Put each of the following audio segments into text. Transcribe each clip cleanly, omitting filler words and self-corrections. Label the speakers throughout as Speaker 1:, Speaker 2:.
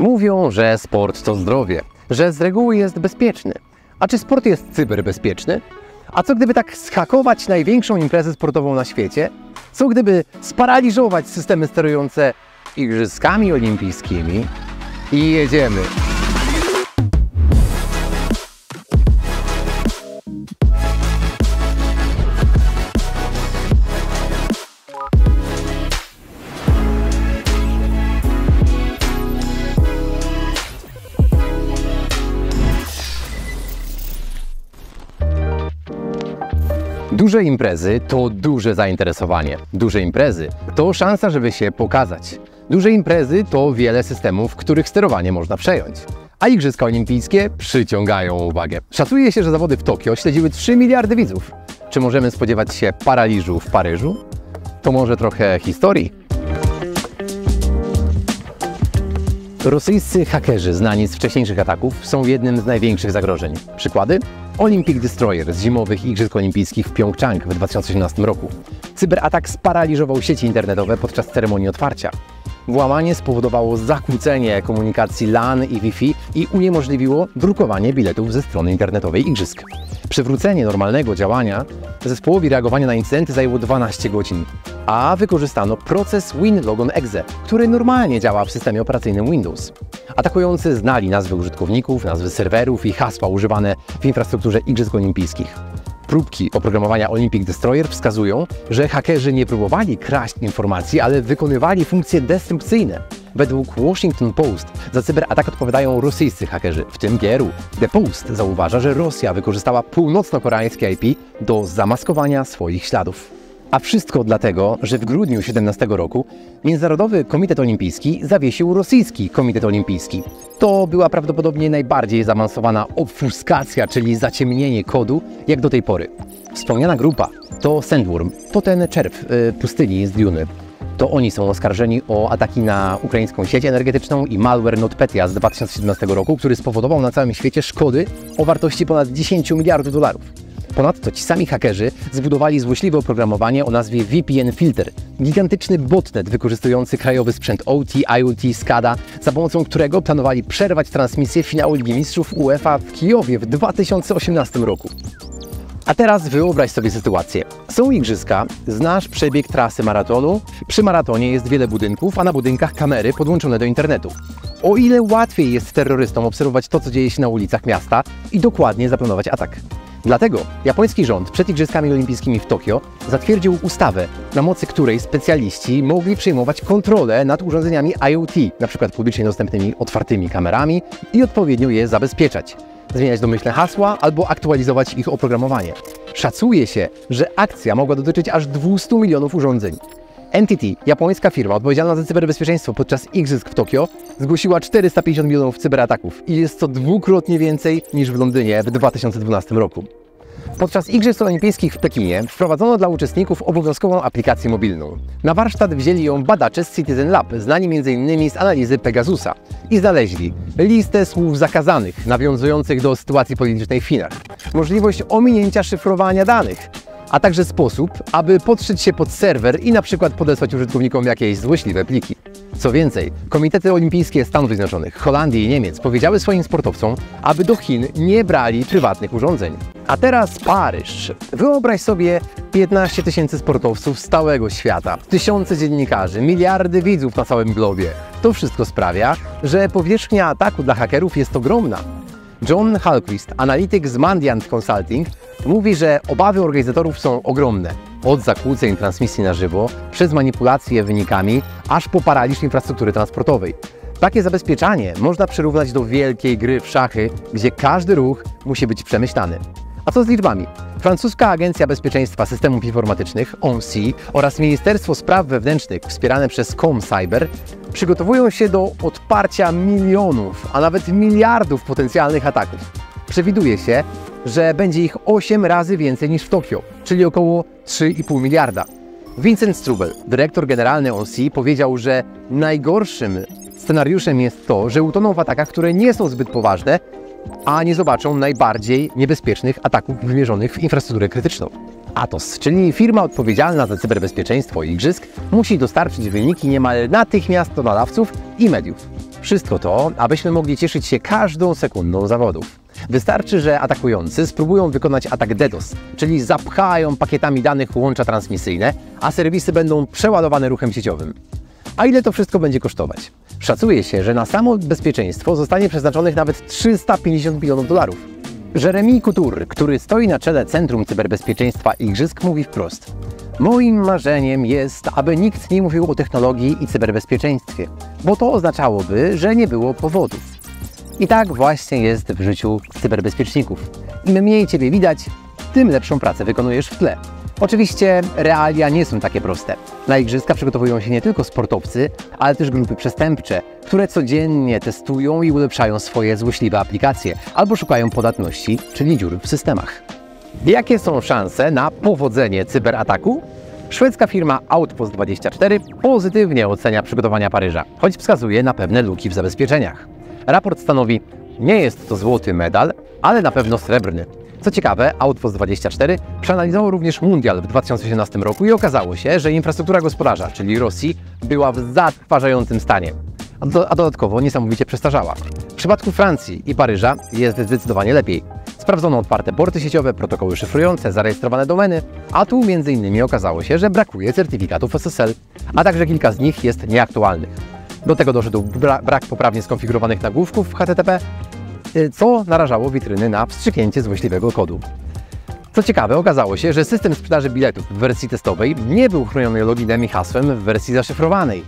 Speaker 1: Mówią, że sport to zdrowie, że z reguły jest bezpieczny. A czy sport jest cyberbezpieczny? A co gdyby tak zhakować największą imprezę sportową na świecie? Co gdyby sparaliżować systemy sterujące Igrzyskami Olimpijskimi? I jedziemy! Duże imprezy to duże zainteresowanie. Duże imprezy to szansa, żeby się pokazać. Duże imprezy to wiele systemów, których sterowanie można przejąć. A Igrzyska Olimpijskie przyciągają uwagę. Szacuje się, że zawody w Tokio śledziły 3 miliardy widzów. Czy możemy spodziewać się paraliżu w Paryżu? To może trochę historii? Rosyjscy hakerzy znani z wcześniejszych ataków są jednym z największych zagrożeń. Przykłady? Olympic Destroyer z zimowych Igrzysk Olimpijskich w Pjongczang w 2018 roku. Cyberatak sparaliżował sieci internetowe podczas ceremonii otwarcia. Włamanie spowodowało zakłócenie komunikacji LAN i Wi-Fi i uniemożliwiło drukowanie biletów ze strony internetowej Igrzysk. Przywrócenie normalnego działania zespołowi reagowania na incydenty zajęło 12 godzin, a wykorzystano proces WinLogon.exe, który normalnie działa w systemie operacyjnym Windows. Atakujący znali nazwy użytkowników, nazwy serwerów i hasła używane w infrastrukturze Igrzysk Olimpijskich. Próbki oprogramowania Olympic Destroyer wskazują, że hakerzy nie próbowali kraść informacji, ale wykonywali funkcje destrukcyjne. Według Washington Post za cyberatak odpowiadają rosyjscy hakerzy, w tym GRU. The Post zauważa, że Rosja wykorzystała północno-koreańskie IP do zamaskowania swoich śladów. A wszystko dlatego, że w grudniu 2017 roku Międzynarodowy Komitet Olimpijski zawiesił rosyjski Komitet Olimpijski. To była prawdopodobnie najbardziej zaawansowana obfuskacja, czyli zaciemnienie kodu, jak do tej pory. Wspomniana grupa to Sandworm, to ten czerw pustyni z Duny. To oni są oskarżeni o ataki na ukraińską sieć energetyczną i malware NotPetya z 2017 roku, który spowodował na całym świecie szkody o wartości ponad 10 miliardów dolarów. Ponadto ci sami hakerzy zbudowali złośliwe oprogramowanie o nazwie VPN Filter, gigantyczny botnet wykorzystujący krajowy sprzęt OT, IoT, SCADA, za pomocą którego planowali przerwać transmisję finału Ligi Mistrzów UEFA w Kijowie w 2018 roku. A teraz wyobraź sobie sytuację. Są igrzyska, znasz przebieg trasy maratonu, przy maratonie jest wiele budynków, a na budynkach kamery podłączone do internetu. O ile łatwiej jest terrorystom obserwować to, co dzieje się na ulicach miasta i dokładnie zaplanować atak. Dlatego japoński rząd przed Igrzyskami Olimpijskimi w Tokio zatwierdził ustawę, na mocy której specjaliści mogli przejmować kontrolę nad urządzeniami IoT, np. publicznie dostępnymi otwartymi kamerami i odpowiednio je zabezpieczać. Zmieniać domyślne hasła albo aktualizować ich oprogramowanie. Szacuje się, że akcja mogła dotyczyć aż 200 milionów urządzeń. NTT, japońska firma odpowiedzialna za cyberbezpieczeństwo podczas Igrzysk w Tokio, zgłosiła 450 milionów cyberataków i jest to dwukrotnie więcej niż w Londynie w 2012 roku. Podczas Igrzysk Olimpijskich w Pekinie wprowadzono dla uczestników obowiązkową aplikację mobilną. Na warsztat wzięli ją badacze z Citizen Lab, znani m.in. z analizy Pegasusa, i znaleźli listę słów zakazanych nawiązujących do sytuacji politycznej w Chinach, możliwość ominięcia szyfrowania danych, a także sposób, aby podszyć się pod serwer i na przykład podesłać użytkownikom jakieś złośliwe pliki. Co więcej, komitety olimpijskie Stanów Zjednoczonych, Holandii i Niemiec powiedziały swoim sportowcom, aby do Chin nie brali prywatnych urządzeń. A teraz Paryż. Wyobraź sobie 15 tysięcy sportowców z całego świata, tysiące dziennikarzy, miliardy widzów na całym globie. To wszystko sprawia, że powierzchnia ataku dla hakerów jest ogromna. John Hallquist, analityk z Mandiant Consulting, mówi, że obawy organizatorów są ogromne. Od zakłóceń transmisji na żywo, przez manipulacje wynikami, aż po paraliż infrastruktury transportowej. Takie zabezpieczanie można przyrównać do wielkiej gry w szachy, gdzie każdy ruch musi być przemyślany. A co z liczbami? Francuska Agencja Bezpieczeństwa Systemów Informatycznych, ONSI, oraz Ministerstwo Spraw Wewnętrznych wspierane przez ComCyber przygotowują się do odparcia milionów, a nawet miliardów potencjalnych ataków. Przewiduje się, że będzie ich 8 razy więcej niż w Tokio, czyli około 3,5 miliarda. Vincent Strubel, dyrektor generalny ONSI, powiedział, że najgorszym scenariuszem jest to, że utoną w atakach, które nie są zbyt poważne, a nie zobaczą najbardziej niebezpiecznych ataków wymierzonych w infrastrukturę krytyczną. Atos, czyli firma odpowiedzialna za cyberbezpieczeństwo igrzysk, musi dostarczyć wyniki niemal natychmiast do nadawców i mediów. Wszystko to, abyśmy mogli cieszyć się każdą sekundą zawodów. Wystarczy, że atakujący spróbują wykonać atak DDoS, czyli zapchają pakietami danych łącza transmisyjne, a serwisy będą przeładowane ruchem sieciowym. A ile to wszystko będzie kosztować? Szacuje się, że na samo bezpieczeństwo zostanie przeznaczonych nawet 350 milionów dolarów. Jeremy Couture, który stoi na czele Centrum Cyberbezpieczeństwa Igrzysk, mówi wprost: moim marzeniem jest, aby nikt nie mówił o technologii i cyberbezpieczeństwie, bo to oznaczałoby, że nie było powodów. I tak właśnie jest w życiu cyberbezpieczników. Im mniej Ciebie widać, tym lepszą pracę wykonujesz w tle. Oczywiście realia nie są takie proste. Na igrzyska przygotowują się nie tylko sportowcy, ale też grupy przestępcze, które codziennie testują i ulepszają swoje złośliwe aplikacje albo szukają podatności, czyli dziur w systemach. Jakie są szanse na powodzenie cyberataku? Szwedzka firma Outpost24 pozytywnie ocenia przygotowania Paryża, choć wskazuje na pewne luki w zabezpieczeniach. Raport stanowi: nie jest to złoty medal, ale na pewno srebrny. Co ciekawe, Outpost24 przeanalizował również mundial w 2018 roku i okazało się, że infrastruktura gospodarza, czyli Rosji, była w zatrważającym stanie, a dodatkowo niesamowicie przestarzała. W przypadku Francji i Paryża jest zdecydowanie lepiej. Sprawdzono otwarte porty sieciowe, protokoły szyfrujące, zarejestrowane domeny, a tu m.in. okazało się, że brakuje certyfikatów SSL, a także kilka z nich jest nieaktualnych. Do tego doszedł brak poprawnie skonfigurowanych nagłówków HTTP, co narażało witryny na wstrzyknięcie złośliwego kodu. Co ciekawe, okazało się, że system sprzedaży biletów w wersji testowej nie był chroniony loginem i hasłem w wersji zaszyfrowanej.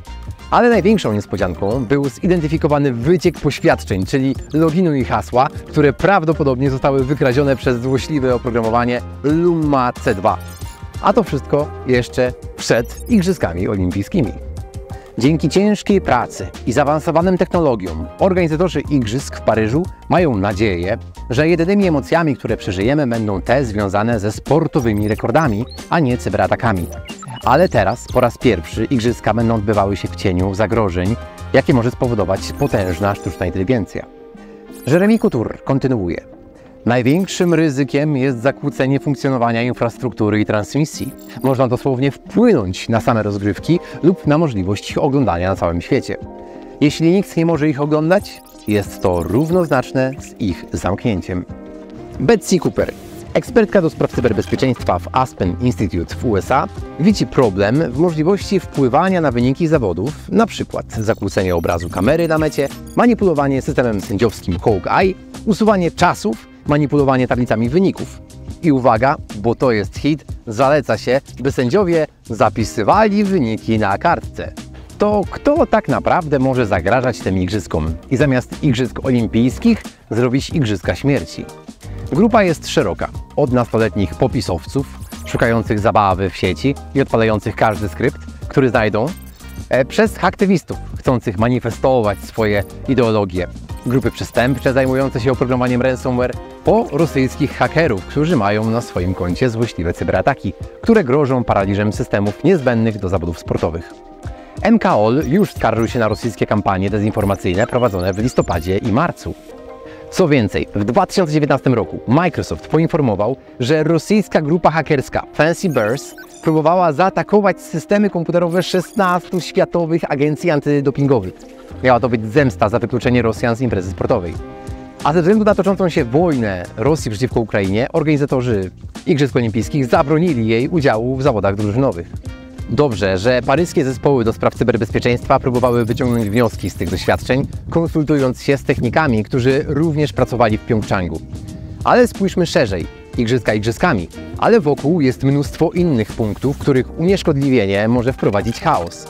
Speaker 1: Ale największą niespodzianką był zidentyfikowany wyciek poświadczeń, czyli loginu i hasła, które prawdopodobnie zostały wykradzione przez złośliwe oprogramowanie Lumma C2. A to wszystko jeszcze przed Igrzyskami Olimpijskimi. Dzięki ciężkiej pracy i zaawansowanym technologiom organizatorzy Igrzysk w Paryżu mają nadzieję, że jedynymi emocjami, które przeżyjemy, będą te związane ze sportowymi rekordami, a nie cyberatakami. Ale teraz, po raz pierwszy, Igrzyska będą odbywały się w cieniu zagrożeń, jakie może spowodować potężna sztuczna inteligencja. Jeremy Couture kontynuuje: największym ryzykiem jest zakłócenie funkcjonowania infrastruktury i transmisji. Można dosłownie wpłynąć na same rozgrywki lub na możliwość ich oglądania na całym świecie. Jeśli nikt nie może ich oglądać, jest to równoznaczne z ich zamknięciem. Betsy Cooper, ekspertka do spraw cyberbezpieczeństwa w Aspen Institute w USA, widzi problem w możliwości wpływania na wyniki zawodów, np. zakłócenie obrazu kamery na mecie, manipulowanie systemem sędziowskim Hawkeye, usuwanie czasów, manipulowanie tablicami wyników. I uwaga, bo to jest hit, zaleca się, by sędziowie zapisywali wyniki na kartce. To kto tak naprawdę może zagrażać tym igrzyskom i zamiast Igrzysk Olimpijskich zrobić Igrzyska Śmierci? Grupa jest szeroka, od nastoletnich popisowców, szukających zabawy w sieci i odpalających każdy skrypt, który znajdą, przez aktywistów chcących manifestować swoje ideologie, grupy przestępcze zajmujące się oprogramowaniem ransomware, po rosyjskich hakerów, którzy mają na swoim koncie złośliwe cyberataki, które grożą paraliżem systemów niezbędnych do zawodów sportowych. MKOL już skarżył się na rosyjskie kampanie dezinformacyjne prowadzone w listopadzie i marcu. Co więcej, w 2019 roku Microsoft poinformował, że rosyjska grupa hakerska Fancy Bears próbowała zaatakować systemy komputerowe 16 światowych agencji antydopingowych. Miała to być zemsta za wykluczenie Rosjan z imprezy sportowej. A ze względu na toczącą się wojnę Rosji przeciwko Ukrainie, organizatorzy Igrzysk Olimpijskich zabronili jej udziału w zawodach drużynowych. Dobrze, że paryskie zespoły do spraw cyberbezpieczeństwa próbowały wyciągnąć wnioski z tych doświadczeń, konsultując się z technikami, którzy również pracowali w Pjongczangu. Ale spójrzmy szerzej. Igrzyska igrzyskami, ale wokół jest mnóstwo innych punktów, których unieszkodliwienie może wprowadzić chaos.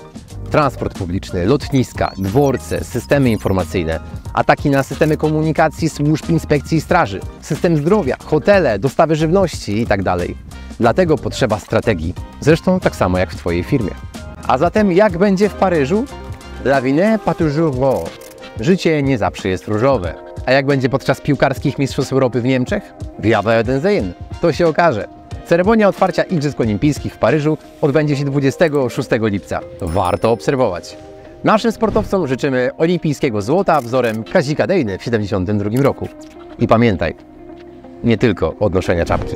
Speaker 1: Transport publiczny, lotniska, dworce, systemy informacyjne, ataki na systemy komunikacji służb inspekcji i straży, system zdrowia, hotele, dostawy żywności itd. Dlatego potrzeba strategii, zresztą tak samo jak w Twojej firmie. A zatem jak będzie w Paryżu? La vie n'est pas toujours rose. Życie nie zawsze jest różowe. A jak będzie podczas piłkarskich Mistrzostw Europy w Niemczech? Wir werden sehen. To się okaże. Ceremonia otwarcia Igrzysk Olimpijskich w Paryżu odbędzie się 26 lipca. Warto obserwować. Naszym sportowcom życzymy olimpijskiego złota wzorem Kazika Dejny w 1972 roku. I pamiętaj, nie tylko od noszenia czapki.